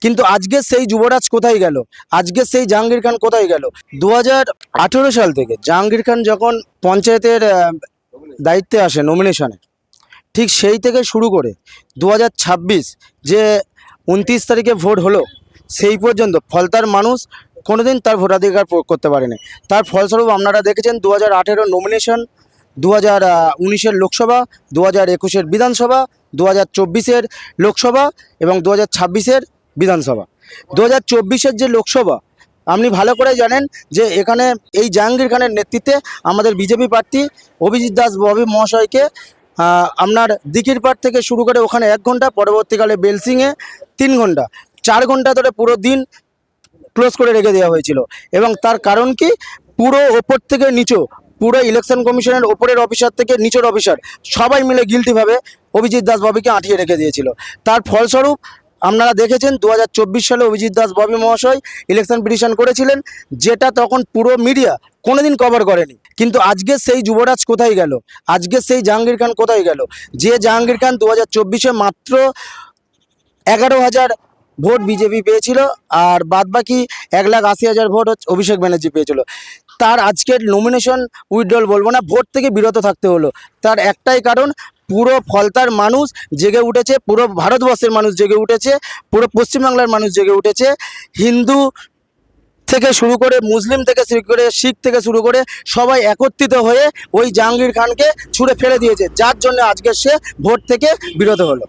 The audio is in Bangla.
কিন্তু আজকে সেই যুবরাজ কোথায় গেল? আজকে সেই জাহাঙ্গীর খান কোথায় গেল? 2018 সাল থেকে জাহাঙ্গীর খান যখন পঞ্চায়েতের দায়িত্বে আসে নমিনেশনে, ঠিক সেই থেকে শুরু করে 2026 যে 29 তারিখে ভোট হলো, সেই পর্যন্ত ফলতার মানুষ কোনোদিন তার ভোটাধিকার প্রয়োগ করতে পারেনি। তার ফলস্বরূপ আপনারা দেখেছেন 2018 নমিনেশন, 2019-এর লোকসভা, 2021-এর বিধানসভা, 2024-এর লোকসভা এবং 2026-এর বিধানসভা। 2024-এর যে লোকসভা, আপনি ভালো করে জানেন যে এখানে এই জাহাঙ্গীর খানের নেতৃত্বে আমাদের বিজেপি প্রার্থী অভিজিৎ দাস ববি মহাশয়কে আপনার দিকিরপাট থেকে শুরু করে ওখানে 1 ঘন্টা, পরবর্তীকালে বেলসিংয়ে 3 ঘন্টা, 4 ঘন্টা ধরে পুরো দিন ক্লোজ করে রেখে দেওয়া হয়েছিল। এবং তার কারণ কি, পুরো ওপর থেকে নিচু, পুরো ইলেকশন কমিশনের ওপরের অফিসার থেকে নিচের অফিসার সবাই মিলে গিলটিভাবে অভিজিৎ দাস ববিকে আটকে রেখে দিয়েছিল। তার ফলস্বরূপ আপনারা দেখেছেন 2024 সালে অভিজিৎ দাস ববি মহাশয় ইলেকশন পিটিশন করেছিলেন, যেটা তখন পুরো মিডিয়া কোনোদিন কভার করেনি। কিন্তু আজকে সেই যুবরাজ কোথায় গেল? আজকে সেই জাহাঙ্গীর খান কোথায় গেল? যে জাহাঙ্গীর খান 2024-এ মাত্র 11,000 ভোট বিজেপি পেয়েছিল, আর বাদবাকি 1,80,000 ভোট হচ্ছে অভিষেক ব্যানার্জি পেয়েছিল। তার আজকের নমিনেশন উইথড্রল বলবো না, ভোট থেকে বিরত থাকতে হলো। তার একটাই কারণ, পুরো ফলতার মানুষ জেগে উঠেছে, পুরো ভারতবর্ষের মানুষ জেগে উঠেছে, পুরো পশ্চিমবাংলার মানুষ জেগে উঠেছে। হিন্দু থেকে শুরু করে, মুসলিম থেকে শুরু করে, শিখ থেকে শুরু করে সবাই একত্রিত হয়ে ওই জাহাঙ্গীর খানকে ছুঁড়ে ফেলে দিয়েছে, যার জন্য আজকে সে ভোট থেকে বিরত হলো।